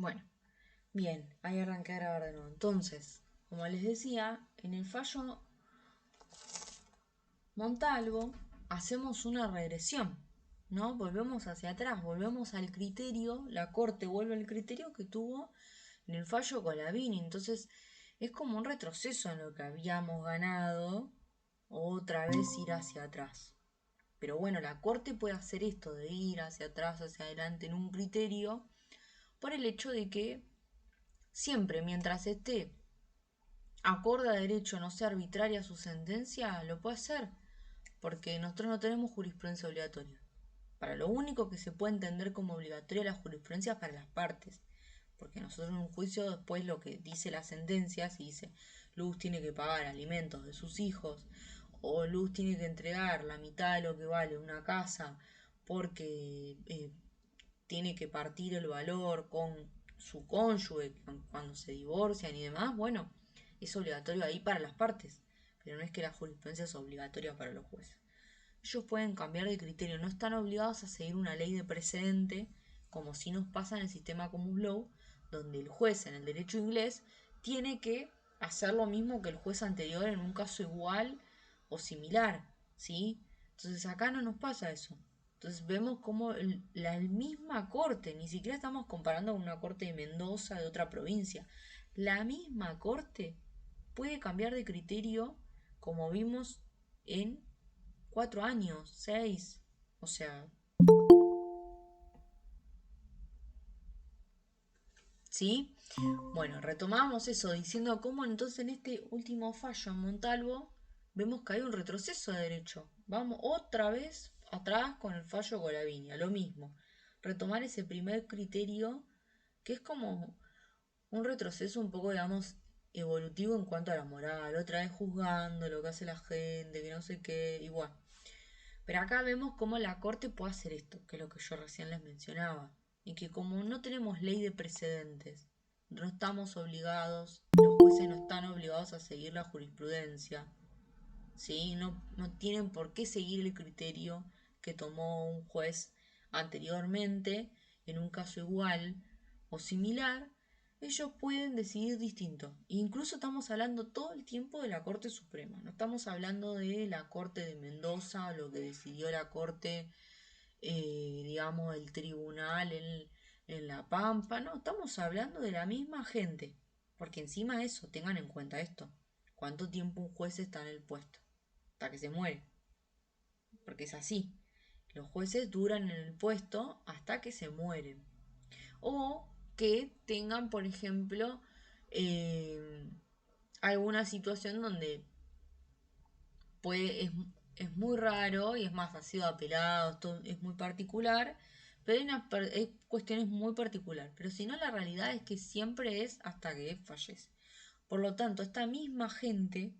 Bueno, bien, ahí arranqué a grabar de nuevo. Entonces, como les decía, en el fallo Montalvo hacemos una regresión, ¿no? Volvemos hacia atrás, volvemos al criterio, la corte vuelve al criterio que tuvo en el fallo Colavini. Entonces, es como un retroceso en lo que habíamos ganado, otra vez ir hacia atrás. Pero bueno, la corte puede hacer esto de ir hacia atrás, hacia adelante en un criterio, por el hecho de que siempre mientras esté acorde a derecho, no sea arbitraria su sentencia, lo puede hacer, porque nosotros no tenemos jurisprudencia obligatoria. Para lo único que se puede entender como obligatoria la jurisprudencia es para las partes, porque nosotros en un juicio después lo que dice la sentencia, si dice Luz tiene que pagar alimentos de sus hijos, o Luz tiene que entregar la mitad de lo que vale una casa porque tiene que partir el valor con su cónyuge cuando se divorcian y demás, bueno, es obligatorio ahí para las partes, pero no es que la jurisprudencia es obligatoria para los jueces. Ellos pueden cambiar de criterio, no están obligados a seguir una ley de precedente, como si nos pasa en el sistema Common Law, donde el juez en el derecho inglés tiene que hacer lo mismo que el juez anterior en un caso igual o similar, ¿sí? Entonces acá no nos pasa eso. Entonces vemos como la misma corte, ni siquiera estamos comparando con una corte de Mendoza de otra provincia, la misma corte puede cambiar de criterio como vimos en 4 años, 6. O sea, ¿sí? Bueno, retomamos eso diciendo cómo entonces en este último fallo en Montalvo vemos que hay un retroceso de derecho. Vamos otra vez atrás con el fallo Golavinia, lo mismo. Retomar ese primer criterio que es como un retroceso un poco, digamos, evolutivo en cuanto a la moral. Otra vez juzgando lo que hace la gente, que no sé qué, igual. Pero acá vemos cómo la Corte puede hacer esto, que es lo que yo recién les mencionaba, y que como no tenemos ley de precedentes, no estamos obligados, los jueces no están obligados a seguir la jurisprudencia, ¿sí? No tienen por qué seguir el criterio que tomó un juez anteriormente en un caso igual o similar, ellos pueden decidir distinto. Incluso estamos hablando todo el tiempo de la Corte Suprema, no estamos hablando de la Corte de Mendoza o lo que decidió la Corte, digamos, el tribunal en La Pampa, no, estamos hablando de la misma gente. Porque encima de eso, tengan en cuenta esto, cuánto tiempo un juez está en el puesto hasta que se muere. Porque es así. Los jueces duran en el puesto hasta que se mueren. O que tengan, por ejemplo, eh, alguna situación donde puede, es muy raro y es más, ha sido apelado, esto es muy particular, pero hay cuestiones muy particulares. Pero si no, la realidad es que siempre es hasta que fallece. Por lo tanto, esta misma gente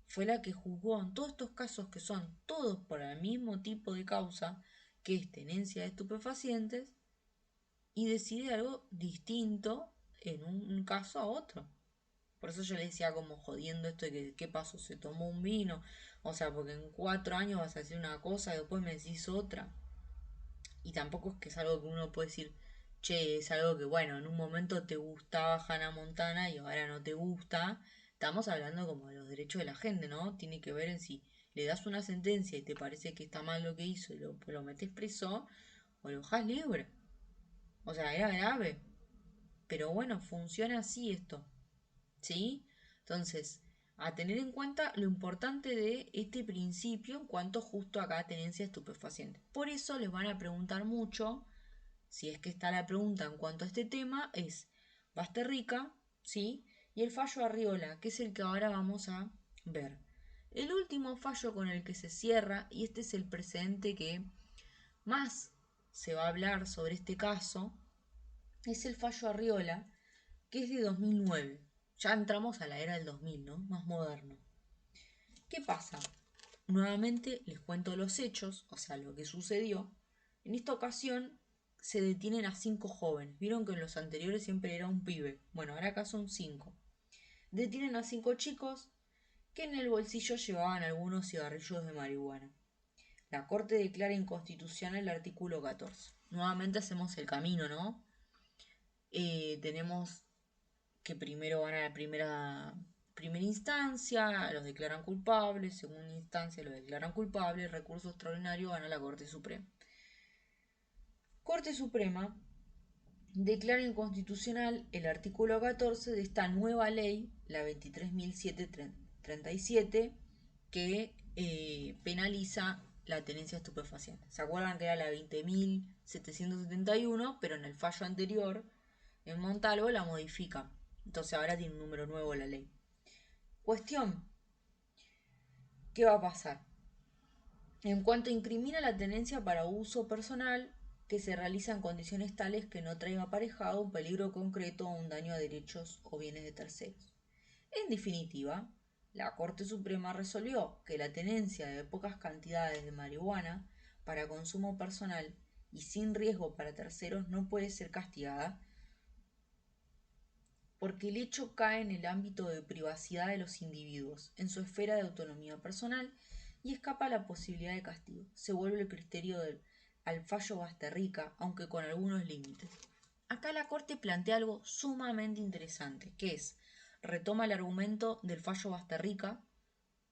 fue la que juzgó en todos estos casos que son todos por el mismo tipo de causa, que es tenencia de estupefacientes, y decide algo distinto en un caso a otro. Por eso yo le decía como jodiendo esto de que qué pasó, se tomó un vino, o sea, porque en 4 años vas a decir una cosa y después me decís otra. Y tampoco es que es algo que uno puede decir, che, es algo que bueno, en un momento te gustaba Hannah Montana y ahora no te gusta. Estamos hablando como de los derechos de la gente, ¿no? Tiene que ver en si le das una sentencia y te parece que está mal lo que hizo y lo metes preso o lo dejas libre. O sea, era grave. Pero bueno, funciona así esto. ¿Sí? Entonces, a tener en cuenta lo importante de este principio en cuanto justo acá a tenencia de estupefacientes. Por eso les van a preguntar mucho, si es que está la pregunta en cuanto a este tema, es Basterrica, ¿sí? Y el fallo Arriola, que es el que ahora vamos a ver. El último fallo con el que se cierra, y este es el precedente que más se va a hablar sobre este caso, es el fallo Arriola, que es de 2009. Ya entramos a la era del 2000, ¿no? Más moderno. ¿Qué pasa? Nuevamente les cuento los hechos, o sea, lo que sucedió. En esta ocasión se detienen a 5 jóvenes. Vieron que en los anteriores siempre era un pibe. Bueno, ahora acá son 5. Detienen a 5 chicos que en el bolsillo llevaban algunos cigarrillos de marihuana. La Corte declara inconstitucional el artículo 14. Nuevamente hacemos el camino, ¿no? Tenemos que primero van a la primera instancia, los declaran culpables, segunda instancia los declaran culpables, recurso extraordinario van a la Corte Suprema. Corte Suprema declara inconstitucional el artículo 14 de esta nueva ley, la 23.737, que penaliza la tenencia de estupefacientes. ¿Se acuerdan que era la 20.771? Pero en el fallo anterior, en Montalvo, la modifican. Entonces ahora tiene un número nuevo la ley. Cuestión, ¿qué va a pasar? En cuanto incrimina la tenencia para uso personal que se realiza en condiciones tales que no traiga aparejado un peligro concreto o un daño a derechos o bienes de terceros. En definitiva, la Corte Suprema resolvió que la tenencia de pocas cantidades de marihuana para consumo personal y sin riesgo para terceros no puede ser castigada porque el hecho cae en el ámbito de privacidad de los individuos, en su esfera de autonomía personal, y escapa a la posibilidad de castigo. Se vuelve el criterio del al fallo Basterrica, aunque con algunos límites. Acá la Corte plantea algo sumamente interesante, que es, retoma el argumento del fallo Basterrica,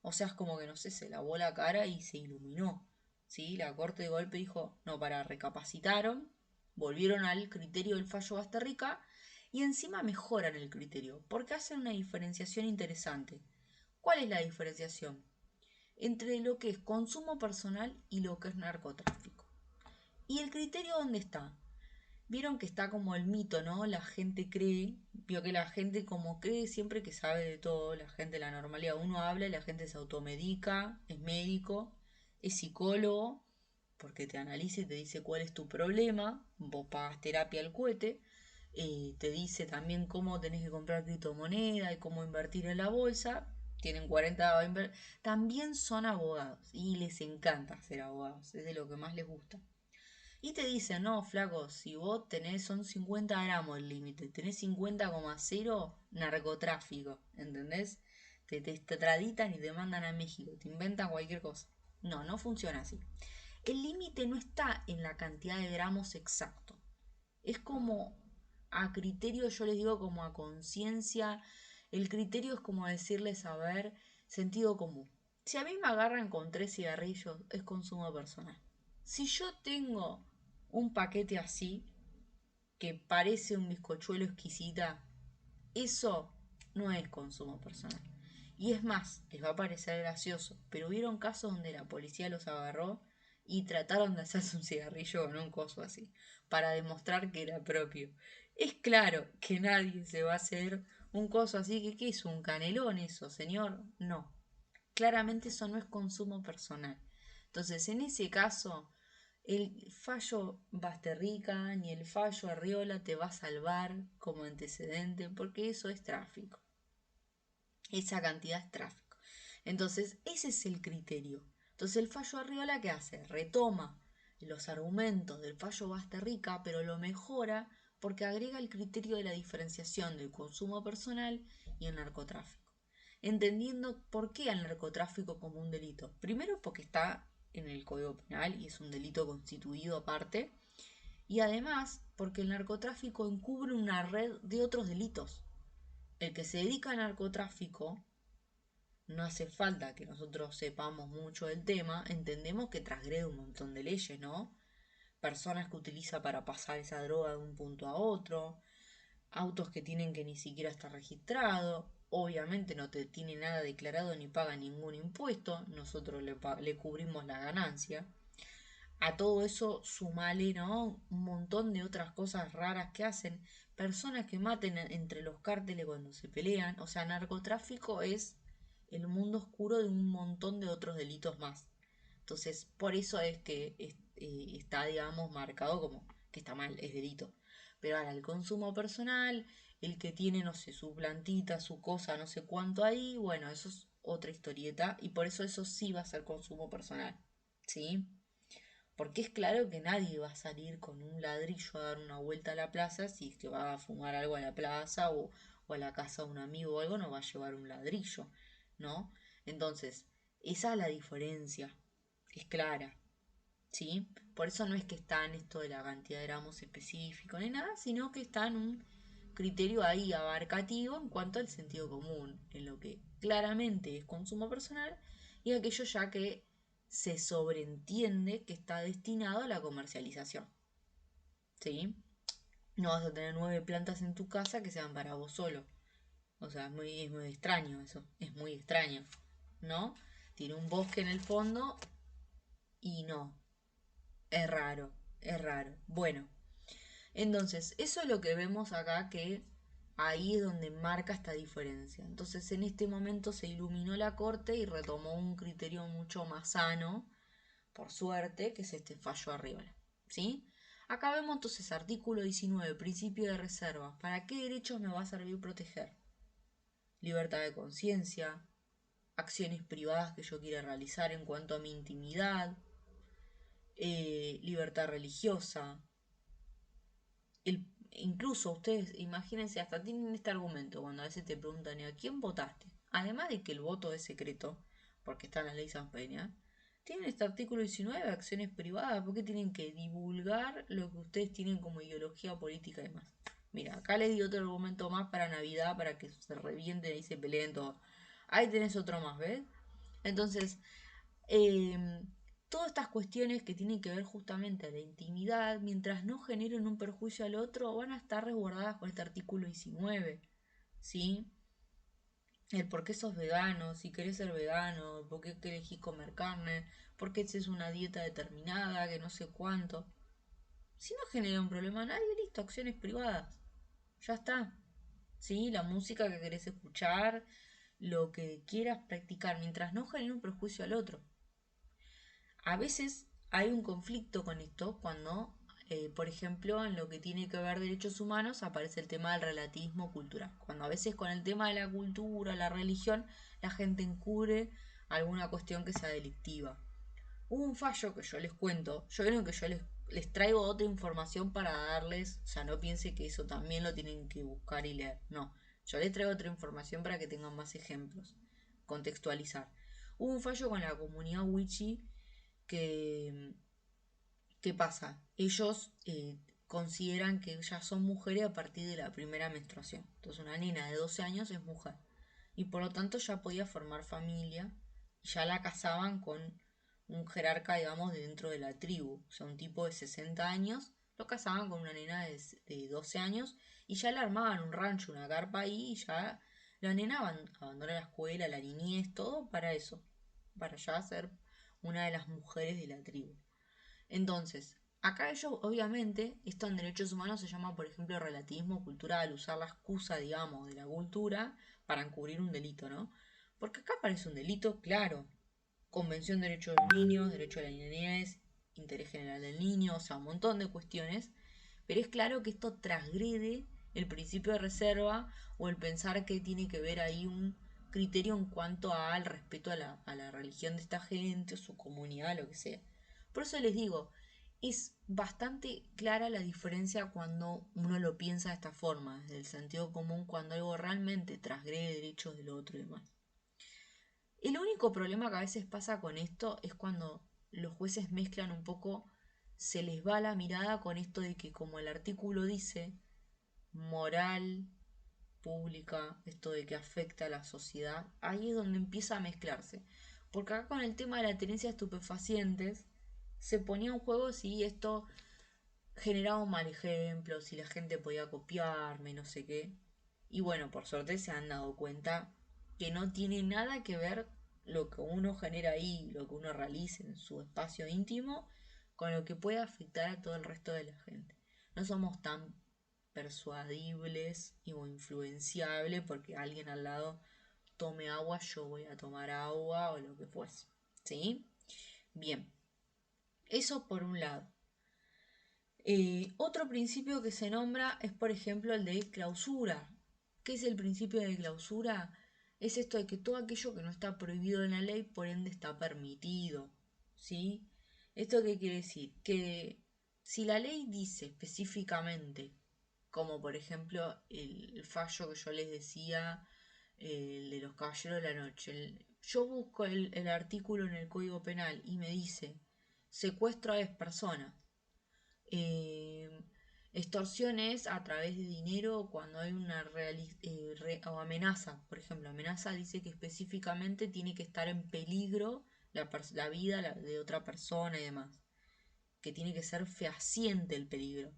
o sea, es como que, no sé, se lavó la cara y se iluminó. ¿Sí? La Corte de golpe dijo, no, recapacitaron, volvieron al criterio del fallo Basterrica y encima mejoran el criterio, porque hacen una diferenciación interesante. ¿Cuál es la diferenciación? Entre lo que es consumo personal y lo que es narcotráfico. ¿Y el criterio dónde está? Vieron que está como el mito, ¿no? La gente cree, vio que la gente como cree siempre que sabe de todo, la gente, la normalidad, uno habla y la gente se automedica, es médico, es psicólogo, porque te analiza y te dice cuál es tu problema, vos pagas terapia al cohete, te dice también cómo tenés que comprar criptomoneda y cómo invertir en la bolsa, tienen 40 también son abogados y les encanta ser abogados, es de lo que más les gusta. Y te dicen, no, flaco, si vos tenés, son 50 gramos el límite, tenés 50,0 narcotráfico, ¿entendés? Te extraditan y te mandan a México, te inventan cualquier cosa. No, no funciona así. El límite no está en la cantidad de gramos exacto. Es como a criterio, yo les digo como a conciencia, el criterio es como decirles, a ver, sentido común. Si a mí me agarran con 3 cigarrillos, es consumo personal. Si yo tengo un paquete así, que parece un bizcochuelo exquisita, eso no es consumo personal. Y es más, les va a parecer gracioso, pero hubieron casos donde la policía los agarró y trataron de hacerse un cigarrillo con un coso así, para demostrar que era propio. Es claro que nadie se va a hacer un coso así, que ¿qué es un canelón eso, señor? No, claramente eso no es consumo personal. Entonces, en ese caso, el fallo Basterrica ni el fallo Arriola te va a salvar como antecedente porque eso es tráfico. Esa cantidad es tráfico. Entonces, ese es el criterio. Entonces, el fallo Arriola, ¿qué hace? Retoma los argumentos del fallo Basterrica, pero lo mejora porque agrega el criterio de la diferenciación del consumo personal y el narcotráfico. Entendiendo por qué el narcotráfico como un delito. Primero porque está en el Código Penal y es un delito constituido aparte. Y además porque el narcotráfico encubre una red de otros delitos. El que se dedica al narcotráfico, no hace falta que nosotros sepamos mucho del tema, entendemos que transgrede un montón de leyes, ¿no? Personas que utiliza para pasar esa droga de un punto a otro, autos que tienen que ni siquiera estar registrados, obviamente no te tiene nada declarado ni paga ningún impuesto, nosotros le cubrimos la ganancia. A todo eso sumale, ¿no? Un montón de otras cosas raras que hacen, personas que maten entre los cárteles cuando se pelean, o sea, narcotráfico es el mundo oscuro de un montón de otros delitos más. Entonces, por eso es que está, digamos, marcado como que está mal, es delito. Pero ahora, el consumo personal, el que tiene, no sé, su plantita, su cosa, no sé cuánto ahí, bueno, eso es otra historieta y por eso sí va a ser consumo personal. ¿Sí? Porque es claro que nadie va a salir con un ladrillo a dar una vuelta a la plaza si es que va a fumar algo a la plaza o a la casa de un amigo o algo, no va a llevar un ladrillo, ¿no? Entonces, esa es la diferencia, es clara. ¿sí? Por eso no es que está en esto de la cantidad de gramos específico ni nada, sino que está en un criterio ahí abarcativo en cuanto al sentido común, en lo que claramente es consumo personal y aquello ya que se sobreentiende que está destinado a la comercialización, ¿sí? No vas a tener 9 plantas en tu casa que sean para vos solo. O sea, es muy extraño eso, es muy extraño, ¿no? Tiene un bosque en el fondo y no, es raro, es raro. Bueno, entonces, eso es lo que vemos acá que ahí es donde marca esta diferencia. Entonces, en este momento se iluminó la corte y retomó un criterio mucho más sano, por suerte, que es este fallo arriba. ¿Sí? Acá vemos entonces artículo 19, principio de reserva. ¿Para qué derechos me va a servir proteger? Libertad de conciencia, acciones privadas que yo quiera realizar en cuanto a mi intimidad, libertad religiosa, incluso ustedes, imagínense, hasta tienen este argumento cuando a veces te preguntan a quién votaste. Además de que el voto es secreto, porque está en la ley San Peña, tienen este artículo 19 de acciones privadas, porque tienen que divulgar lo que ustedes tienen como ideología política y demás. Mira, acá les di otro argumento más para Navidad, para que se revienten y se peleen todo. Ahí tenés otro más, ¿ves? Entonces, eh, todas estas cuestiones que tienen que ver justamente a la intimidad, mientras no generen un perjuicio al otro, van a estar resguardadas con este artículo 19, ¿sí? El por qué sos vegano, si querés ser vegano, por qué elegís comer carne, por qué es una dieta determinada, que no sé cuánto. Si no genera un problema a nadie, listo, acciones privadas. Ya está. ¿Sí? La música que querés escuchar, lo que quieras practicar, mientras no genere un perjuicio al otro. A veces hay un conflicto con esto cuando, por ejemplo, en lo que tiene que ver derechos humanos aparece el tema del relativismo cultural. Cuando a veces con el tema de la cultura, la religión, la gente encubre alguna cuestión que sea delictiva. Hubo un fallo que yo les cuento, yo creo que yo les traigo otra información para darles, o sea, no piense que eso también lo tienen que buscar y leer, no, yo les traigo otra información para que tengan más ejemplos, contextualizar. Hubo un fallo con la comunidad Wichi que, ¿qué pasa? Ellos consideran que ya son mujeres a partir de la primera menstruación. Entonces una nena de 12 años es mujer. Y por lo tanto ya podía formar familia y ya la casaban con un jerarca, digamos, de dentro de la tribu. O sea, un tipo de 60 años lo casaban con una nena de 12 años y ya le armaban un rancho, una carpa ahí y ya la nena abandona la escuela, la niñez, todo para eso. Para ya ser una de las mujeres de la tribu. Entonces, acá ellos, obviamente, esto en derechos humanos se llama, por ejemplo, relativismo cultural, usar la excusa, digamos, de la cultura para encubrir un delito, ¿no? Porque acá parece un delito, claro. Convención de Derechos de los Niños, Derecho a la Niñez, Interés General del Niño, o sea, un montón de cuestiones. Pero es claro que esto transgrede el principio de reserva o el pensar que tiene que ver ahí un criterio en cuanto al respeto a la religión de esta gente o su comunidad, lo que sea. Por eso les digo, es bastante clara la diferencia cuando uno lo piensa de esta forma, desde el sentido común, cuando algo realmente transgrede derechos del otro y demás. El único problema que a veces pasa con esto es cuando los jueces mezclan un poco, se les va la mirada con esto de que como el artículo dice, moral pública, esto de que afecta a la sociedad, ahí es donde empieza a mezclarse. Porque acá con el tema de la tenencia de estupefacientes, se ponía en juego si esto generaba un mal ejemplo, si la gente podía copiarme, no sé qué. Y bueno, por suerte se han dado cuenta que no tiene nada que ver lo que uno genera ahí, lo que uno realice en su espacio íntimo, con lo que puede afectar a todo el resto de la gente. No somos tan persuadibles o influenciables porque alguien al lado tome agua, yo voy a tomar agua o lo que fuese. ¿Sí? Bien, eso por un lado. Otro principio que se nombra es, por ejemplo, el de clausura. ¿Qué es el principio de clausura? Es esto de que todo aquello que no está prohibido en la ley, por ende, está permitido. ¿Sí? ¿Esto qué quiere decir? Que si la ley dice específicamente, como por ejemplo el fallo que yo les decía, el de los caballeros de la noche, yo busco el artículo en el Código Penal y me dice Secuestro es personas. Eh, Extorsión es a través de dinero cuando hay una o amenaza. Por ejemplo, amenaza dice que específicamente tiene que estar en peligro la vida de otra persona y demás. Que tiene que ser fehaciente el peligro.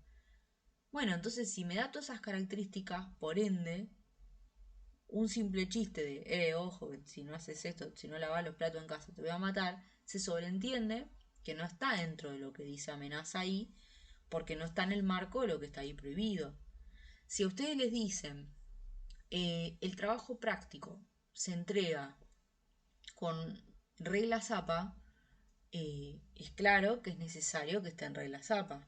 Bueno, entonces si me da todas esas características, por ende, un simple chiste de, ojo, si no haces esto, si no lavas los platos en casa, te voy a matar, se sobreentiende que no está dentro de lo que dice amenaza ahí, porque no está en el marco de lo que está ahí prohibido. Si a ustedes les dicen, el trabajo práctico se entrega con regla APA, es claro que es necesario que esté en regla APA.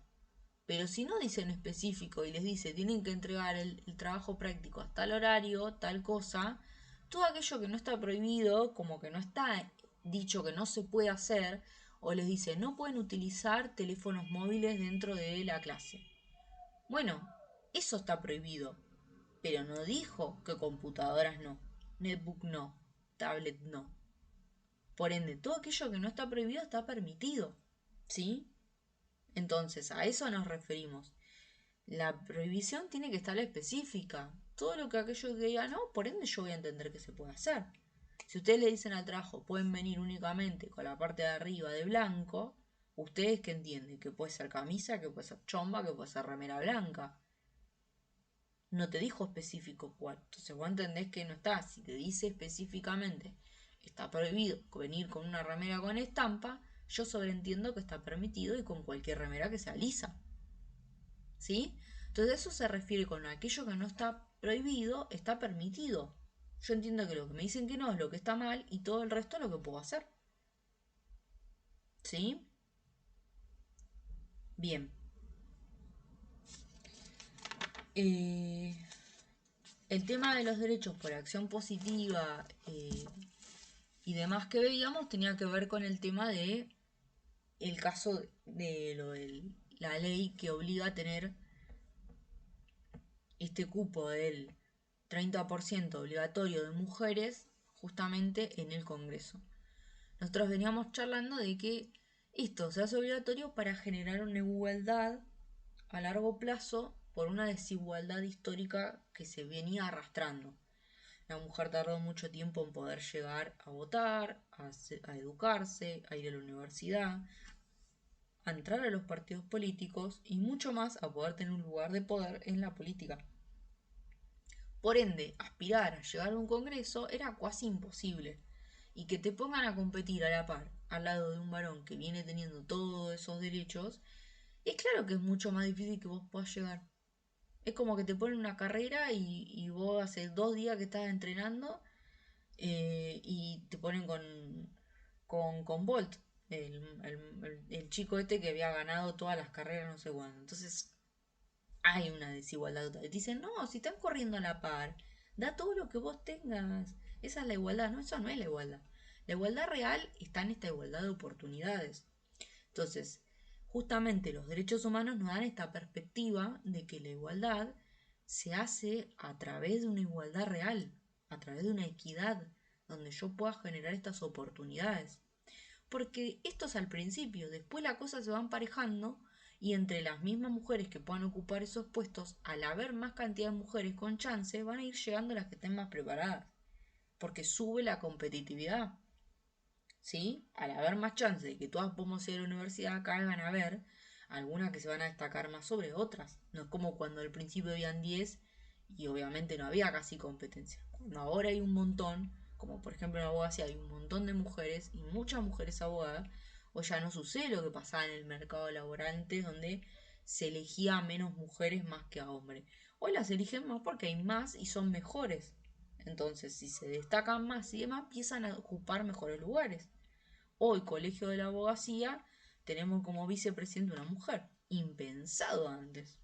Pero si no dicen específico y les dice tienen que entregar el trabajo práctico hasta el horario, tal cosa, todo aquello que no está prohibido, como que no está dicho que no se puede hacer, o les dice no pueden utilizar teléfonos móviles dentro de la clase. Bueno, eso está prohibido, pero no dijo que computadoras no, netbook no, tablet no. Por ende, todo aquello que no está prohibido está permitido. ¿Sí? Entonces, a eso nos referimos. La prohibición tiene que estar específica. Todo lo que aquello que diga no, por ende yo voy a entender que se puede hacer. Si ustedes le dicen al trabajo, pueden venir únicamente con la parte de arriba de blanco, ustedes que entienden que puede ser camisa, que puede ser chomba, que puede ser remera blanca. No te dijo específico cuál. Entonces vos entendés que no está. Si te dice específicamente está prohibido venir con una remera con estampa, yo sobreentiendo que está permitido y con cualquier remera que sea lisa. ¿Sí? Entonces eso se refiere con aquello que no está prohibido, está permitido. Yo entiendo que lo que me dicen que no es lo que está mal y todo el resto es lo que puedo hacer. ¿Sí? Bien. Eh, el tema de los derechos por acción positiva y demás que veíamos tenía que ver con el tema de el caso de lo de la ley que obliga a tener este cupo del 30% obligatorio de mujeres justamente en el Congreso. Nosotros veníamos charlando de que esto se hace obligatorio para generar una igualdad a largo plazo por una desigualdad histórica que se venía arrastrando. La mujer tardó mucho tiempo en poder llegar a votar, a educarse, a ir a la universidad, a entrar a los partidos políticos y mucho más a poder tener un lugar de poder en la política. Por ende, aspirar a llegar a un congreso era casi imposible. Y que te pongan a competir a la par, al lado de un varón que viene teniendo todos esos derechos, es claro que es mucho más difícil que vos puedas llegar. Es como que te ponen una carrera y vos hace 2 días que estás entrenando y te ponen con Bolt, el chico este que había ganado todas las carreras, no sé cuándo. Entonces, hay una desigualdad total. Te dicen, no, si están corriendo a la par, da todo lo que vos tengas. Esa es la igualdad. No, eso no es la igualdad. La igualdad real está en esta igualdad de oportunidades. Entonces, justamente los derechos humanos nos dan esta perspectiva de que la igualdad se hace a través de una igualdad real, a través de una equidad, donde yo pueda generar estas oportunidades. Porque esto es al principio, después la cosa se va emparejando y entre las mismas mujeres que puedan ocupar esos puestos, al haber más cantidad de mujeres con chance, van a ir llegando las que estén más preparadas, porque sube la competitividad. ¿Sí? Al haber más chance de que todas podamos ir a la universidad, acá van a ver algunas que se van a destacar más sobre otras. No es como cuando al principio habían 10 y obviamente no había casi competencia. Cuando ahora hay un montón, como por ejemplo en la abogacía hay un montón de mujeres y muchas mujeres abogadas, o ya no sucede lo que pasaba en el mercado laboral antes, donde se elegía a menos mujeres más que a hombres. Hoy las eligen más porque hay más y son mejores. Entonces, si se destacan más y demás, empiezan a ocupar mejores lugares. Hoy, Colegio de la Abogacía, tenemos como vicepresidente una mujer. Impensado antes.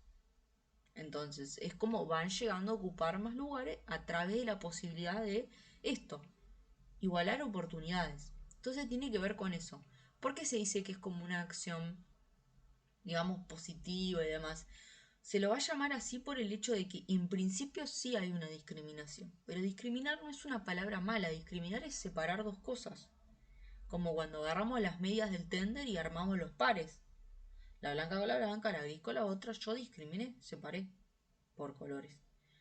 Entonces, es como van llegando a ocupar más lugares a través de la posibilidad de esto, igualar oportunidades. Entonces, tiene que ver con eso. ¿Por qué se dice que es como una acción, digamos, positiva y demás? Se lo va a llamar así por el hecho de que en principio sí hay una discriminación. Pero discriminar no es una palabra mala, discriminar es separar dos cosas. Como cuando agarramos las medias del tender y armamos los pares. La blanca con la blanca, la gris con la otra. Yo discriminé, separé por colores.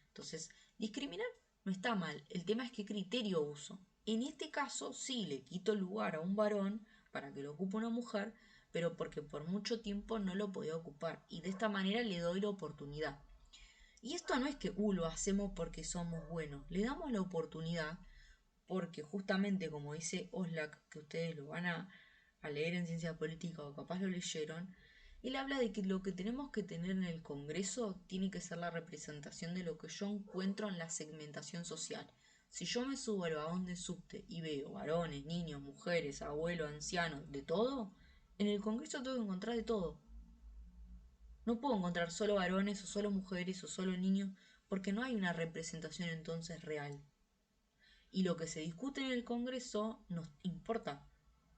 Entonces, discriminar no está mal. El tema es qué criterio uso. En este caso, sí, le quito lugar a un varón para que lo ocupe una mujer, pero porque por mucho tiempo no lo podía ocupar. Y de esta manera le doy la oportunidad. Y esto no es que lo hacemos porque somos buenos. Le damos la oportunidad porque justamente como dice Oslak, que ustedes lo van a leer en ciencia política o capaz lo leyeron, él habla de que lo que tenemos que tener en el Congreso tiene que ser la representación de lo que yo encuentro en la segmentación social. Si yo me subo al vagón de subte y veo varones, niños, mujeres, abuelos, ancianos, de todo, en el Congreso tengo que encontrar de todo. No puedo encontrar solo varones o solo mujeres o solo niños porque no hay una representación entonces real. Y lo que se discute en el Congreso nos importa,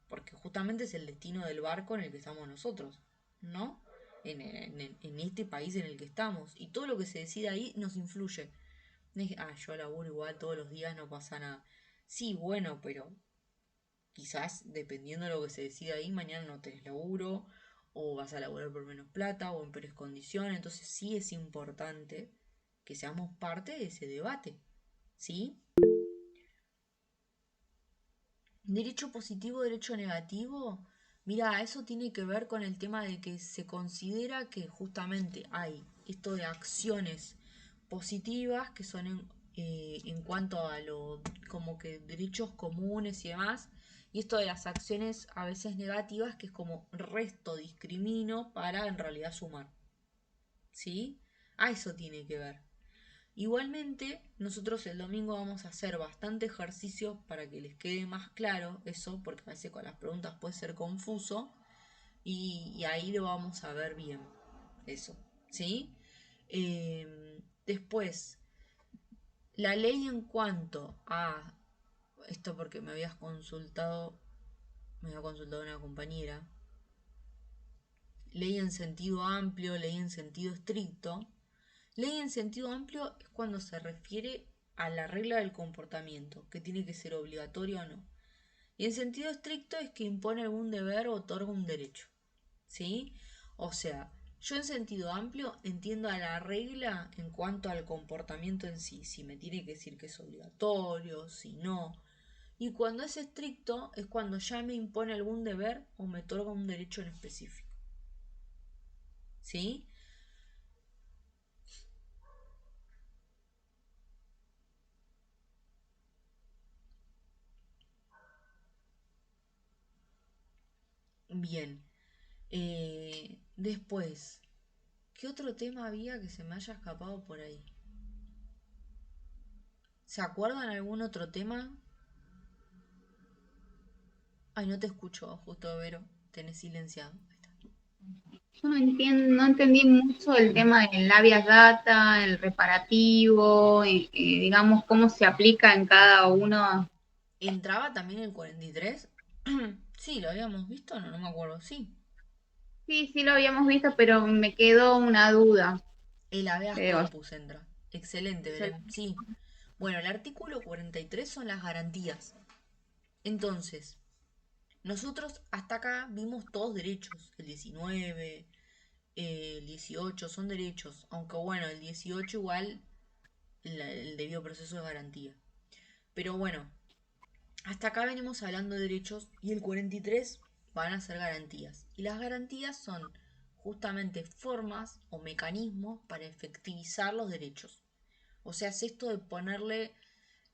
porque justamente es el destino del barco en el que estamos nosotros, ¿no? En este país en el que estamos. Y todo lo que se decide ahí nos influye. No es, yo laburo igual todos los días, no pasa nada. Sí, bueno, pero quizás dependiendo de lo que se decida ahí, mañana no tenés laburo, o vas a laburar por menos plata, o en peores condiciones. Entonces sí es importante que seamos parte de ese debate, ¿sí? Derecho positivo, derecho negativo. Mira, eso tiene que ver con el tema de que se considera que justamente hay esto de acciones positivas que son en cuanto a lo como que derechos comunes y demás, y esto de las acciones a veces negativas que es como resto, discrimino para en realidad sumar, ¿sí? A eso tiene que ver. Igualmente, nosotros el domingo vamos a hacer bastante ejercicio para que les quede más claro eso, porque a veces con las preguntas puede ser confuso, y ahí lo vamos a ver bien, eso, ¿sí? Después, la ley en cuanto a, esto porque me había consultado una compañera, ley en sentido amplio, ley en sentido estricto. Ley en sentido amplio es cuando se refiere a la regla del comportamiento, que tiene que ser obligatoria o no. Y en sentido estricto es que impone algún deber o otorga un derecho. ¿Sí? O sea, yo en sentido amplio entiendo a la regla en cuanto al comportamiento en sí, si me tiene que decir que es obligatorio, si no. Y cuando es estricto es cuando ya me impone algún deber o me otorga un derecho en específico. ¿Sí? Bien. Después, ¿qué otro tema había que se me haya escapado por ahí? ¿Se acuerdan algún otro tema? Ay, no te escucho, justo, Vero. Tenés silenciado. Yo no entiendo, no entendí mucho el tema del habeas data, el reparativo, y digamos cómo se aplica en cada uno. ¿Entraba también el 43? Sí, lo habíamos visto, no, no me acuerdo. Sí, Sí, sí lo habíamos visto, pero me quedó una duda. el habeas Pero, corpus entra. Excelente, Belén. Sí. Bueno, el artículo 43 son las garantías. Entonces, nosotros hasta acá vimos todos derechos. El 19, el 18 son derechos. Aunque bueno, el 18 igual el debido proceso de garantía. Pero bueno, hasta acá venimos hablando de derechos y el 43 van a ser garantías. Y las garantías son justamente formas o mecanismos para efectivizar los derechos. O sea, es esto de ponerle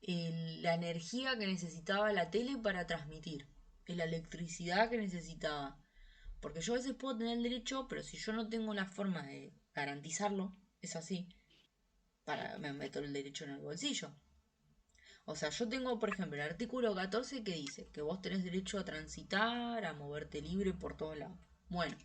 la energía que necesitaba la tele para transmitir, la electricidad que necesitaba. Porque yo a veces puedo tener el derecho, pero si yo no tengo la forma de garantizarlo, es así, me meto el derecho en el bolsillo. O sea, yo tengo, por ejemplo, el artículo 14 que dice que vos tenés derecho a transitar, a moverte libre por todos lados. Bueno,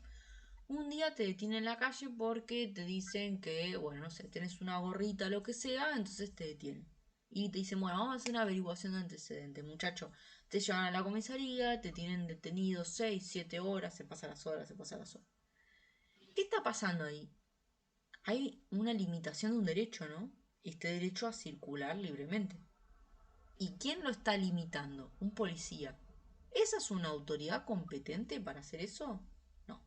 un día te detienen en la calle porque te dicen que, bueno, no sé, tenés una gorrita, lo que sea, entonces te detienen. Y te dicen, bueno, vamos a hacer una averiguación de antecedentes, muchacho. Te llevan a la comisaría, te tienen detenido 6, 7 horas, se pasan las horas, se pasan las horas. ¿Qué está pasando ahí? Hay una limitación de un derecho, ¿no? Este derecho a circular libremente. ¿Y quién lo está limitando? Un policía. ¿Esa es una autoridad competente para hacer eso? No.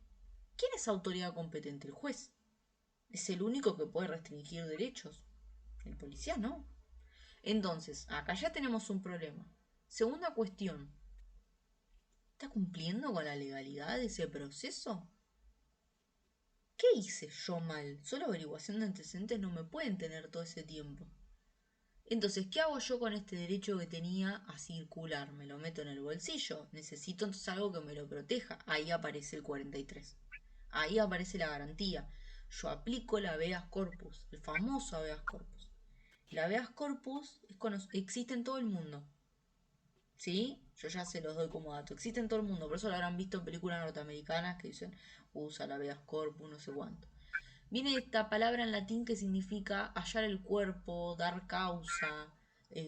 ¿Quién es autoridad competente? El juez. Es el único que puede restringir derechos. El policía no. Entonces, acá ya tenemos un problema. Segunda cuestión, ¿está cumpliendo con la legalidad de ese proceso? ¿Qué hice yo mal? Solo averiguación de antecedentes no me pueden tener todo ese tiempo. Entonces, ¿qué hago yo con este derecho que tenía a circular? Me lo meto en el bolsillo. Necesito entonces algo que me lo proteja. Ahí aparece el 43. Ahí aparece la garantía. Yo aplico el habeas corpus, el famoso habeas corpus. El habeas corpus existe en todo el mundo. ¿Sí? Yo ya se los doy como dato. Existe en todo el mundo. Por eso lo habrán visto en películas norteamericanas que dicen usa el habeas corpus, no sé cuánto. Viene esta palabra en latín que significa hallar el cuerpo, dar causa,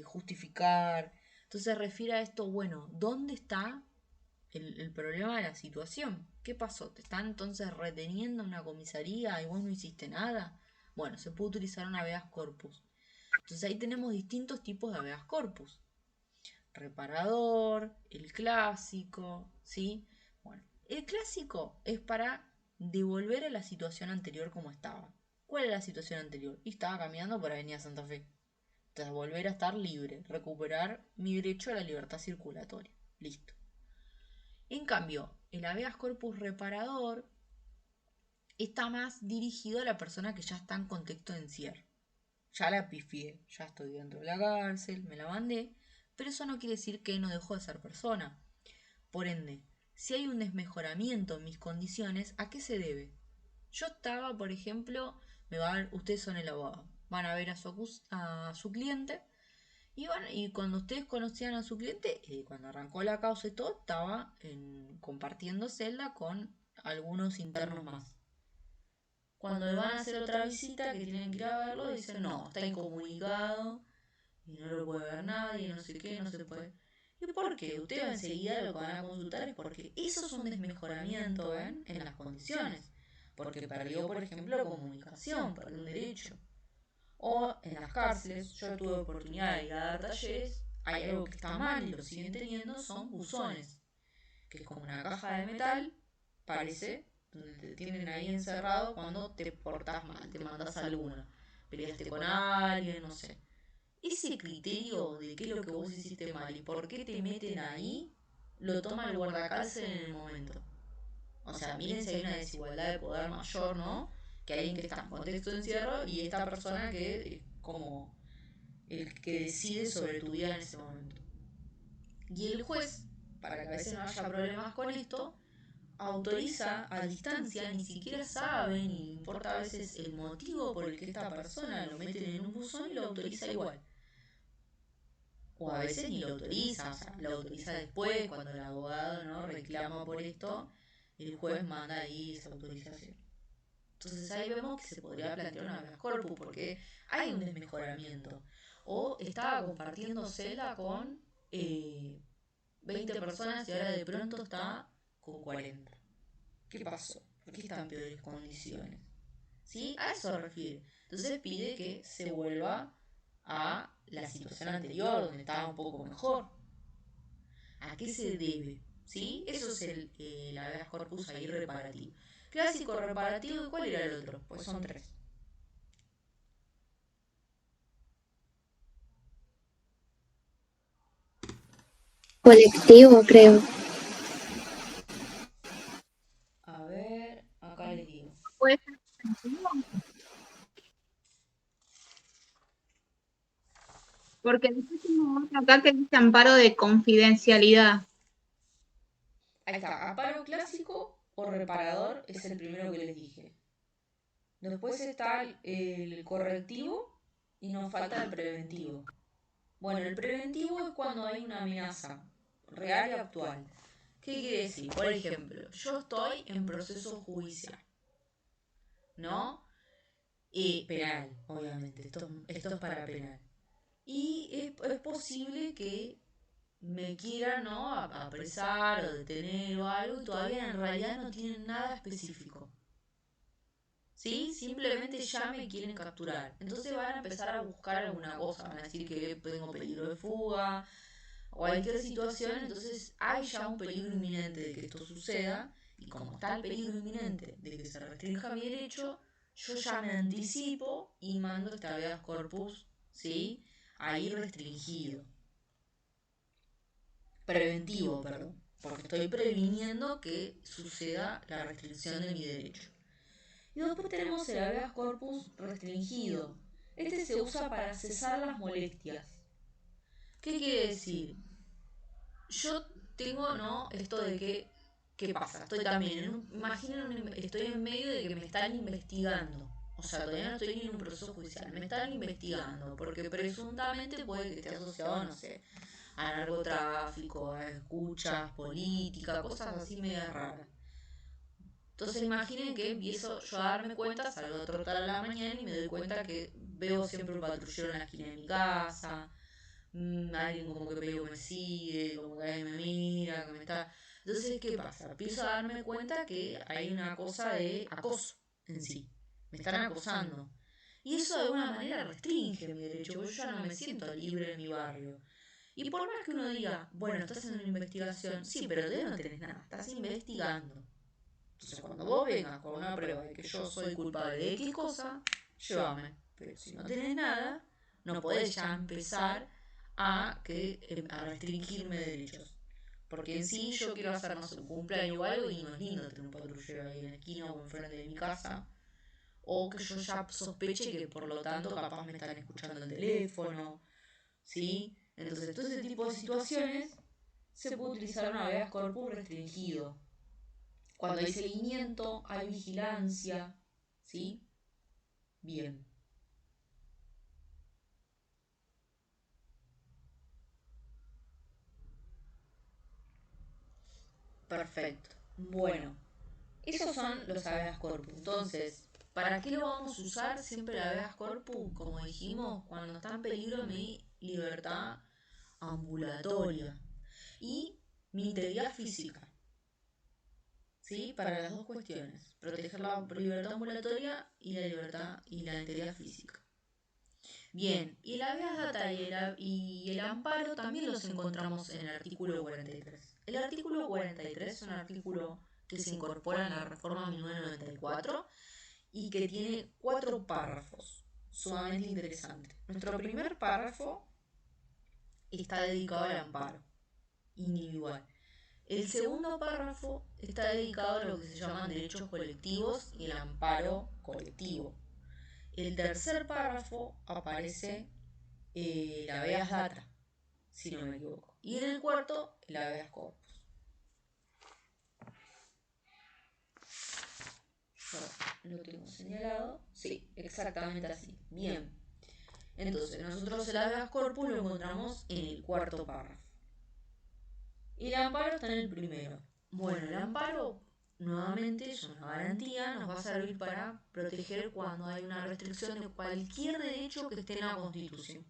justificar. Entonces se refiere a esto, bueno, ¿dónde está el problema de la situación? ¿Qué pasó? ¿Te están entonces reteniendo en una comisaría y vos no hiciste nada? Bueno, se puede utilizar un habeas corpus. Entonces ahí tenemos distintos tipos de habeas corpus. Reparador, el clásico, ¿sí? Bueno, el clásico es para devolver a la situación anterior como estaba. ¿Cuál era la situación anterior? Y estaba caminando por Avenida Santa Fe. Entonces, volver a estar libre, recuperar mi derecho a la libertad circulatoria. Listo. En cambio, el habeas corpus reparador está más dirigido a la persona que ya está en contexto de encierro. Ya la pifié, ya estoy dentro de la cárcel, me la mandé, pero eso no quiere decir que no dejo de ser persona. Por ende, si hay un desmejoramiento en mis condiciones, ¿a qué se debe? Yo estaba, por ejemplo, ustedes son el abogado, van a ver a su cliente y cuando ustedes conocían a su cliente, cuando arrancó la causa y todo, estaba compartiendo celda con algunos internos más. Cuando le van a hacer otra visita, que tienen que ir a verlo, dicen, no, está incomunicado y no lo puede ver nadie, no sé qué, no se puede. ¿Y por qué? Ustedes enseguida lo que van a consultar es porque eso es un desmejoramiento en las condiciones. Porque perdió, por ejemplo, comunicación, perdió un derecho. O en las cárceles, yo tuve oportunidad de ir a dar talleres, hay algo que está mal y lo siguen teniendo, son buzones, que es como una caja de metal, parece, donde te tienen ahí encerrado cuando te portas mal, te mandas alguna, peleaste con alguien, no sé. Ese criterio de qué es lo que vos hiciste mal y por qué te meten ahí, lo toma el guardacárcel en el momento. O sea, miren si hay una desigualdad de poder mayor, ¿no? Que alguien que está en contexto de encierro y esta persona que es como el que decide sobre tu vida en ese momento. Y el juez, para que a veces no haya problemas con esto, autoriza a distancia, ni siquiera sabe, ni importa a veces el motivo por el que esta persona lo meten en un buzón y lo autoriza igual. O a veces ni lo autoriza, o sea, lo autoriza después, cuando el abogado no reclama por esto, el juez manda ahí esa autorización. Entonces ahí vemos que se podría plantear una habeas corpus porque hay un desmejoramiento. O estaba compartiendo celda con 20 personas y ahora de pronto está con 40. ¿Qué pasó? ¿Por qué está en peores condiciones? ¿Sí? A eso refiere. Entonces pide que se vuelva a la situación anterior, donde estaba un poco mejor. ¿A qué se debe? ¿Sí? Eso es el habeas corpus ahí reparativo. Clásico, reparativo, ¿y cuál era el otro? Pues son tres. Colectivo, creo. A ver, acá les digo. ¿Puede ser preventivo? Porque después tengo otro acá que dice amparo de confidencialidad. Ahí está, amparo clásico o reparador es el primero que les dije. Después está el correctivo y nos falta el preventivo. Bueno, el preventivo es cuando hay una amenaza real y actual. ¿Qué quiere decir? Por ejemplo, yo estoy en proceso judicial, ¿no? Penal, obviamente, esto es para penal. Y es posible que me quieran, ¿no? Apresar o detener o algo y todavía en realidad no tienen nada específico. ¿Sí? Simplemente ya me quieren capturar. Entonces van a empezar a buscar alguna cosa. Van a decir que tengo peligro de fuga cualquier situación, entonces hay ya un peligro inminente de que esto suceda, y como está el peligro inminente de que se restrinja mi derecho, yo ya me anticipo y mando este habeas corpus, ¿sí? Ahí restringido. Preventivo, perdón, porque estoy previniendo que suceda la restricción de mi derecho. Y después tenemos el habeas corpus restringido. Este se usa para cesar las molestias. ¿Qué quiere decir? Yo tengo, ¿no? Esto de que, ¿qué pasa? Estoy también imaginen, estoy en medio de que me están investigando. O sea, todavía no estoy en un proceso judicial. Me están investigando porque presuntamente puede que esté asociado, no sé, a narcotráfico, a escuchas políticas, cosas así medio raras. Entonces imaginen que empiezo yo a darme cuenta, salgo a trotar a la mañana y me doy cuenta que veo siempre un patrullero en la esquina de mi casa, alguien como que medio me sigue, como que alguien me mira, que me está... Entonces, ¿qué pasa? Empiezo a darme cuenta que hay una cosa de acoso en sí. Me están acosando. Y eso de alguna manera restringe mi derecho, porque yo ya no me siento libre en mi barrio. Y por más que uno diga, bueno, estás en una investigación, sí, pero todavía no tenés nada, estás investigando. Entonces, cuando vos vengas con una prueba de que yo soy culpable de X cosa, llévame. Pero si no tenés nada, no podés ya empezar a restringirme derechos. Porque en sí yo quiero hacer, no sé, un cumpleaños o algo y no es lindo tener un patrullero ahí en la esquina o enfrente de mi casa. O que yo ya sospeche que por lo tanto capaz me están escuchando el teléfono, ¿sí? Entonces, todo ese tipo de situaciones se puede utilizar un habeas corpus restringido. Cuando hay seguimiento, hay vigilancia, ¿sí? Bien. Perfecto. Bueno, esos son los habeas corpus. Entonces, ¿para qué lo vamos a usar siempre el habeas corpus? Como dijimos, cuando está en peligro mi libertad ambulatoria y mi integridad física. ¿Sí? Para las dos cuestiones. Proteger la libertad ambulatoria y la libertad y la integridad física. Bien, y la habeas data y el amparo también los encontramos en el artículo 43. El artículo 43 es un artículo que se incorpora en la reforma 1994 y que tiene 4 párrafos, sumamente interesantes. Nuestro primer párrafo está dedicado al amparo individual. El segundo párrafo está dedicado a lo que se llaman derechos colectivos y el amparo colectivo. El tercer párrafo aparece la habeas data, si no me equivoco. Y en el cuarto, la habeas corpus. Yo lo tengo señalado. Sí, exactamente así. Bien. Entonces, nosotros el habeas corpus lo encontramos en el cuarto párrafo. Y el amparo está en el primero. Bueno, el amparo nuevamente es una garantía, nos va a servir para proteger cuando hay una restricción de cualquier derecho que esté en la Constitución.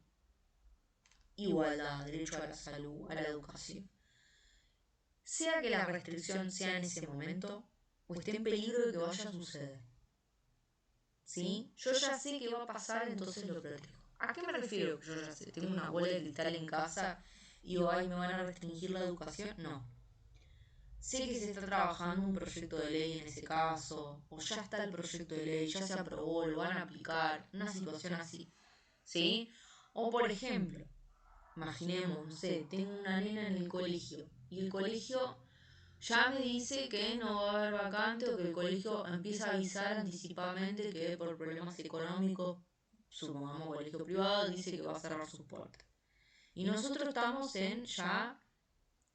Igualdad, derecho a la salud, a la educación. Sea que la restricción sea en ese momento o esté en peligro de que vaya a suceder. ¿Sí? Yo ya sé que va a pasar, entonces lo protejo. ¿A qué me refiero? Yo ya sé, tengo una bola de cristal en casa y digo, ay, me van a restringir la educación. No. Sé que se está trabajando un proyecto de ley en ese caso, o ya está el proyecto de ley, ya se aprobó, lo van a aplicar, una situación así. ¿Sí? O por ejemplo, imaginemos, no sé, tengo una nena en el colegio y el colegio ya me dice que no va a haber vacante o que el colegio empieza a avisar anticipadamente que por problemas económicos, supongamos colegio privado, dice que va a cerrar sus puertas. Y nosotros estamos en ya,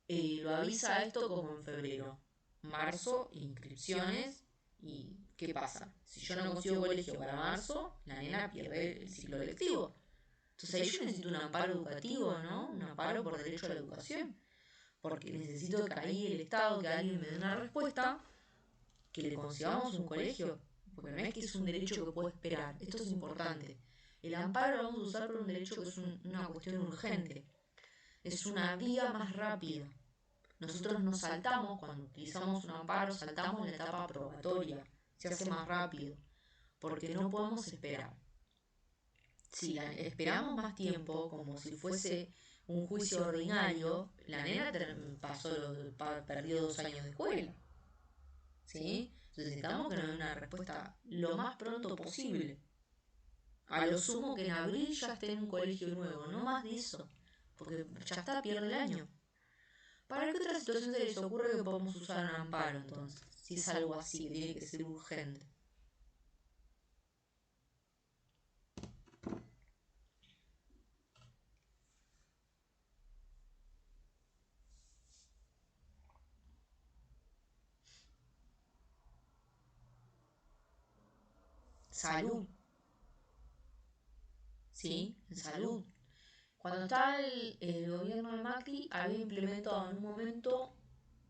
lo avisa esto como en febrero, marzo, inscripciones. ¿Y qué pasa? Si yo no consigo colegio para marzo, la nena pierde el ciclo lectivo. Entonces ahí yo necesito un amparo educativo, ¿no? Un amparo por derecho a la educación. Porque necesito que ahí el Estado, que alguien me dé una respuesta, que le consigamos un colegio. Porque no es que es un derecho que puedo esperar. Esto es importante. El amparo lo vamos a usar por un derecho que es una cuestión urgente. Es una vía más rápida. Nosotros nos saltamos, cuando utilizamos un amparo, saltamos la etapa probatoria. Se hace más rápido. Porque no podemos esperar. Si esperamos más tiempo, como si fuese un juicio ordinario, la nena perdió 2 años de escuela. ¿Sí? Entonces necesitamos que nos den una respuesta lo más pronto posible. A lo sumo que en abril ya esté en un colegio nuevo, no más de eso. Porque ya está, pierde el año. ¿Para qué otra situación se les ocurre que podemos usar un amparo entonces? Si es algo así, que tiene que ser urgente. Salud. ¿Sí? En salud. Cuando estaba el gobierno de Macri, había implementado en un momento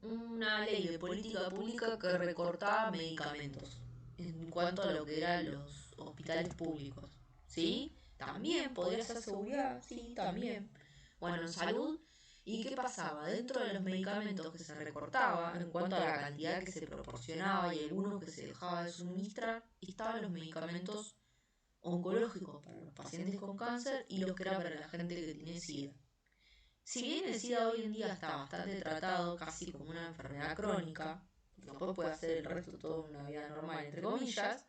una ley de política pública que recortaba medicamentos en cuanto a lo que eran los hospitales públicos. ¿Sí? También podría ser seguridad, sí, también. Bueno, en salud. ¿Y qué pasaba? Dentro de los medicamentos que se recortaba, en cuanto a la cantidad que se proporcionaba y algunos que se dejaba de suministrar, estaban los medicamentos oncológicos para los pacientes con cáncer y los que era para la gente que tiene SIDA. Si bien el SIDA hoy en día está bastante tratado casi como una enfermedad crónica, porque después puede hacer el resto toda una vida normal, entre comillas,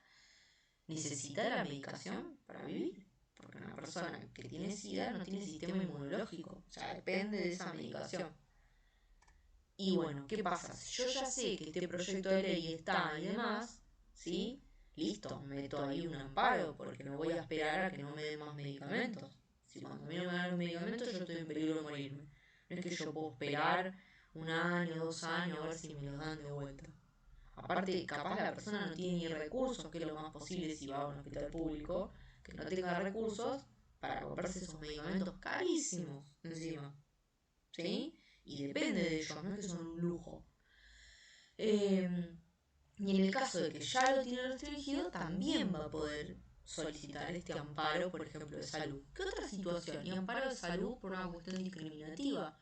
necesita la medicación para vivir. Porque una persona que tiene SIDA no tiene sistema inmunológico, o sea, depende de esa medicación. Y bueno, ¿qué pasa? Si yo ya sé que este proyecto de ley está y demás, ¿sí? Listo, meto ahí un amparo porque no voy a esperar a que no me den más medicamentos. Si cuando a mí no me dan los medicamentos yo estoy en peligro de morirme. No es que yo puedo esperar 1 año, 2 años a ver si me los dan de vuelta. Aparte, capaz la persona no tiene ni recursos, que es lo más posible si va a un hospital público, que no tenga recursos para comprarse esos medicamentos carísimos encima. ¿Sí? Y depende de ellos, no es que son un lujo. Y en el caso de que ya lo tiene restringido, también va a poder solicitar este amparo, por ejemplo, de salud. ¿Qué otra situación? Y amparo de salud por una cuestión discriminativa.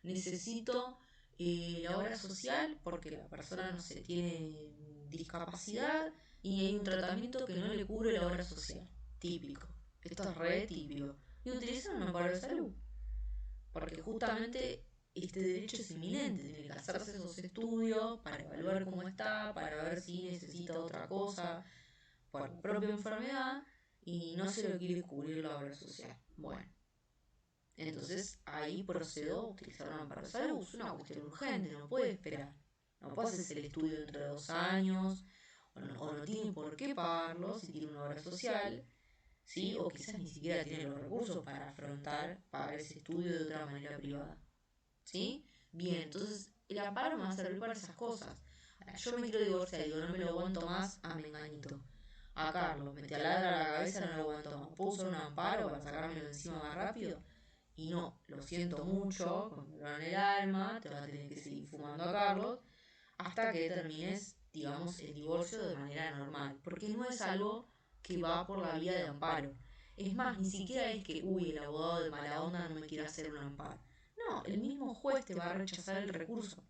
Necesito la obra social porque la persona, no sé, tiene discapacidad y hay un tratamiento que no le cubre la obra social. Típico. Esto es re típico. Y utilizan un amparo de salud. Porque justamente este derecho es inminente, tiene que hacerse esos estudios para evaluar cómo está, para ver si necesita otra cosa por la propia enfermedad y no se lo quiere cubrir la obra social. Bueno, entonces ahí procedo a utilizar un amparo de salud, es una cuestión urgente, no puede esperar. No puede hacerse el estudio dentro de 2 años, o no tiene por qué pagarlo si tiene una obra social, ¿sí? O quizás ni siquiera tiene los recursos para afrontar, pagar ese estudio de otra manera privada. ¿Sí? Bien, entonces el amparo me va a servir para esas cosas. Yo me quiero divorciar, digo, no me lo aguanto más a Menganito. A Carlos, me te aladra la cabeza, no lo aguanto más. ¿Puedo usar un amparo para sacármelo de encima más rápido? Y no, lo siento mucho, con dolor en el alma, te vas a tener que seguir fumando a Carlos hasta que termines, digamos, el divorcio de manera normal. Porque no es algo que va por la vía de amparo. Es más, ni siquiera es que, uy, el abogado de mala onda no me quiere hacer un amparo. No, el mismo juez te va a rechazar el recurso.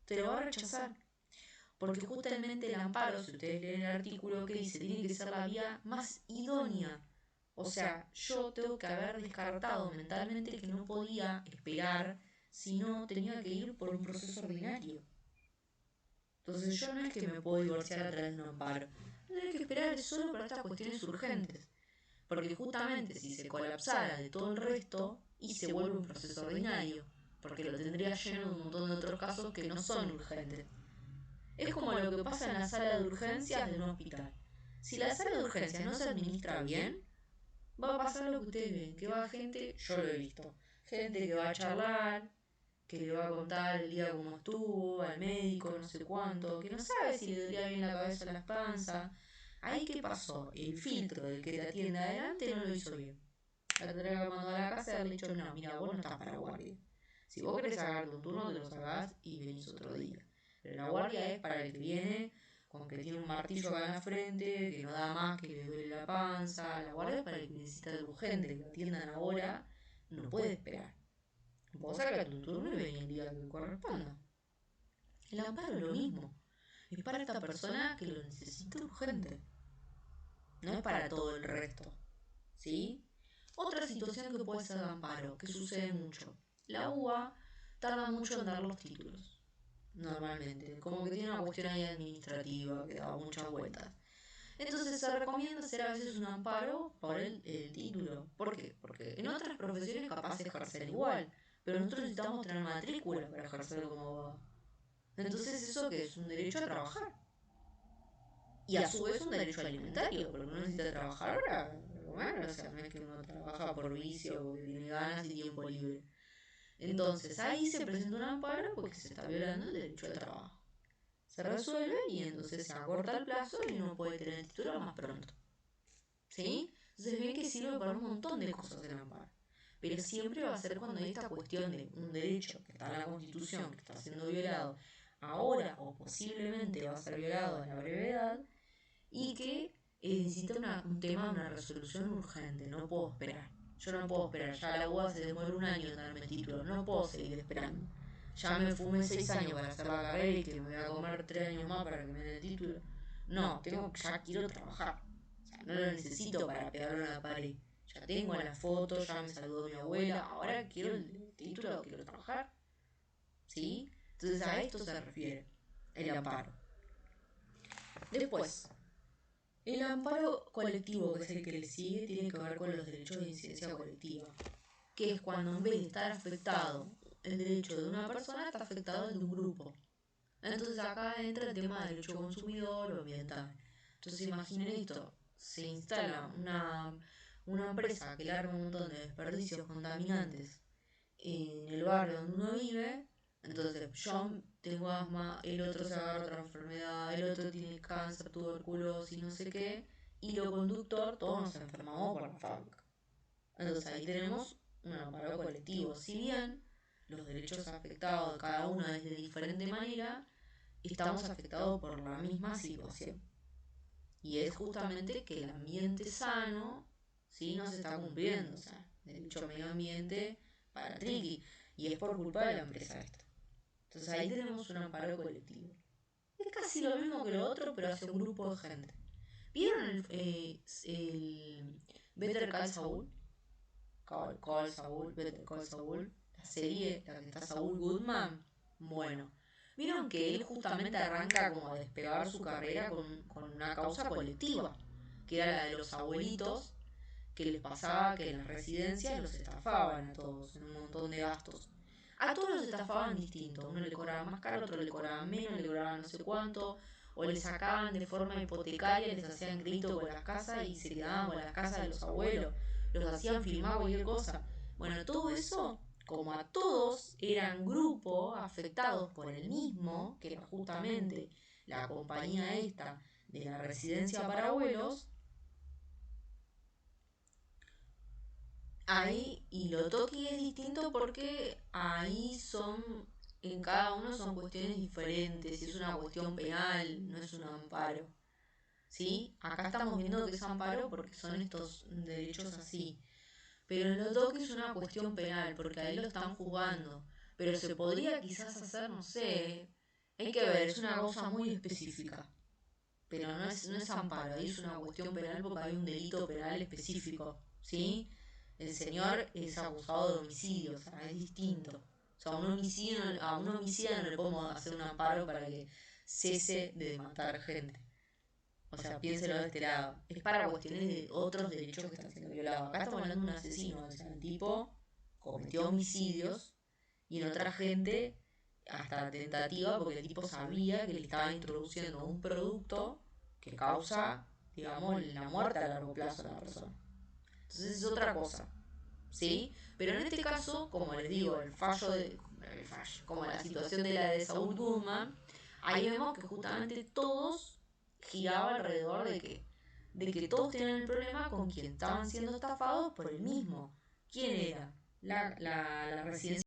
Te lo va a rechazar. Porque justamente el amparo, si ustedes leen el artículo que dice, tiene que ser la vía más idónea. O sea, yo tengo que haber descartado mentalmente que no podía esperar, sino tenía que ir por un proceso ordinario. Entonces yo no es que me puedo divorciar a través de un amparo. Tendré que esperar solo para estas cuestiones urgentes. Porque justamente si se colapsara de todo el resto y se vuelve un proceso ordinario, porque lo tendría lleno de un montón de otros casos que no son urgentes. Es como lo que pasa en la sala de urgencias de un hospital. Si la sala de urgencias no se administra bien, va a pasar lo que ustedes ven, que va gente, yo lo he visto, gente que va a charlar, que le va a contar el día cómo estuvo, al médico, no sé cuánto, que no sabe si le dolía bien la cabeza o la panza. Ahí qué pasó, el filtro del que te atiende adelante no lo hizo bien. La tendría que mandar a la casa y haberle dicho, no, mira, vos no estás para guardia. Si vos querés sacarte un turno, te lo sacás y venís otro día. Pero la guardia es para el que viene con que tiene un martillo acá en la frente, que no da más, que le duele la panza. La guardia es para el que necesita de urgente, que lo atiendan ahora, no puede esperar. Vos sacate tu turno y vení el día que corresponda. El amparo es lo mismo. Es para esta persona que lo necesita urgente. No es para todo el resto. ¿Sí? Otra situación que puede ser de amparo, que sucede mucho. La UBA tarda mucho en dar los títulos, normalmente. Como que tiene una cuestión ahí administrativa que da muchas vueltas. Entonces se recomienda hacer a veces un amparo por el título. ¿Por qué? Porque en otras profesiones capaz de ejercer igual, pero nosotros necesitamos tener matrícula para ejercer como abogado. Entonces eso que es un derecho a trabajar. Y a su vez un derecho alimentario, porque uno necesita trabajar para comer, o sea, no es que uno trabaja por vicio o que tiene ganas y tiempo libre. Entonces ahí se presenta un amparo porque se está violando el derecho al trabajo. Se resuelve y entonces se acorta el plazo y uno puede tener el título más pronto. ¿Sí? Entonces ven que sirve para un montón de cosas el amparo. Pero siempre va a ser cuando hay esta cuestión de un derecho que está en la Constitución, que está siendo violado ahora o posiblemente va a ser violado a la brevedad y que necesita un tema, una resolución urgente. No puedo esperar. Yo no puedo esperar. Ya la UBA se demora un año en darme el título. No puedo seguir esperando. Ya me fumé 6 años para hacer la carrera y que me voy a comer 3 años más para que me den el título. No, ya quiero trabajar. O sea, no lo necesito para pegarlo a la pared. Ya tengo la foto, ya me saludó mi abuela. Ahora quiero el título, quiero trabajar. ¿Sí? Entonces a esto se refiere el amparo. Después, el amparo colectivo, que es el que le sigue, tiene que ver con los derechos de incidencia colectiva, que es cuando en vez de estar afectado el derecho de una persona, está afectado el de un grupo. Entonces acá entra el tema del derecho consumidor o ambiental. Entonces imaginen esto, se instala una empresa que larga un montón de desperdicios contaminantes en el barrio donde uno vive. Entonces yo tengo asma, el otro se agarra otra enfermedad, el otro tiene cáncer, tuberculosis, no sé qué, y lo conductor, todos nos enfermamos por la fábrica. Entonces ahí tenemos un amparo colectivo. Si bien los derechos afectados de cada uno es de diferente manera, estamos afectados por la misma situación. Y es justamente que el ambiente sano, ¿sí? No se está cumpliendo. O sea, derecho a medio ambiente para Triqui. Y es por culpa de la empresa esta. Entonces ahí tenemos un amparo colectivo. Es casi lo mismo que lo otro, pero hacia un grupo de gente. ¿Vieron el Better Call Saul? Call Saul, Better Call Saul, la serie, la que está Saul Goodman. Bueno, vieron que él justamente arranca como a despegar su carrera con una causa colectiva, que era la de los abuelitos, que les pasaba que en las residencias los estafaban a todos, en un montón de gastos. A todos los estafaban distinto, uno le cobraba más caro, otro le cobraba menos, le cobraban no sé cuánto, o le sacaban de forma hipotecaria, les hacían crédito con las casas y se quedaban con las casas de los abuelos, los hacían filmar cualquier cosa. Bueno, todo eso, como a todos eran grupos afectados por el mismo, que era justamente la compañía esta de la residencia para abuelos, ahí, y lo toqui es distinto porque ahí en cada uno son cuestiones diferentes, es una cuestión penal, no es un amparo. ¿Sí? Acá estamos viendo que es amparo porque son estos derechos así. Pero en lo toqui es una cuestión penal, porque ahí lo están juzgando. Pero se podría quizás hacer, no sé, hay que ver, es una cosa muy específica. Pero no es amparo, ahí es una cuestión penal porque hay un delito penal específico, ¿sí? El señor es acusado de homicidio, o sea, es distinto. O sea, a un homicida no le podemos hacer un amparo para que cese de matar gente. O sea, piénselo de este lado. Es para cuestiones de otros derechos que están siendo violados. Acá estamos hablando de un asesino, o sea, el tipo cometió homicidios y en otra gente hasta tentativa porque el tipo sabía que le estaba introduciendo un producto que causa, digamos, la muerte a largo plazo de la persona. Entonces es otra cosa, ¿sí? Pero en este caso, como les digo, como la situación de la de Saul Goodman, ahí vemos que justamente todos giraba alrededor de que todos tenían el problema con quien estaban siendo estafados por el mismo. ¿Quién era? La residencia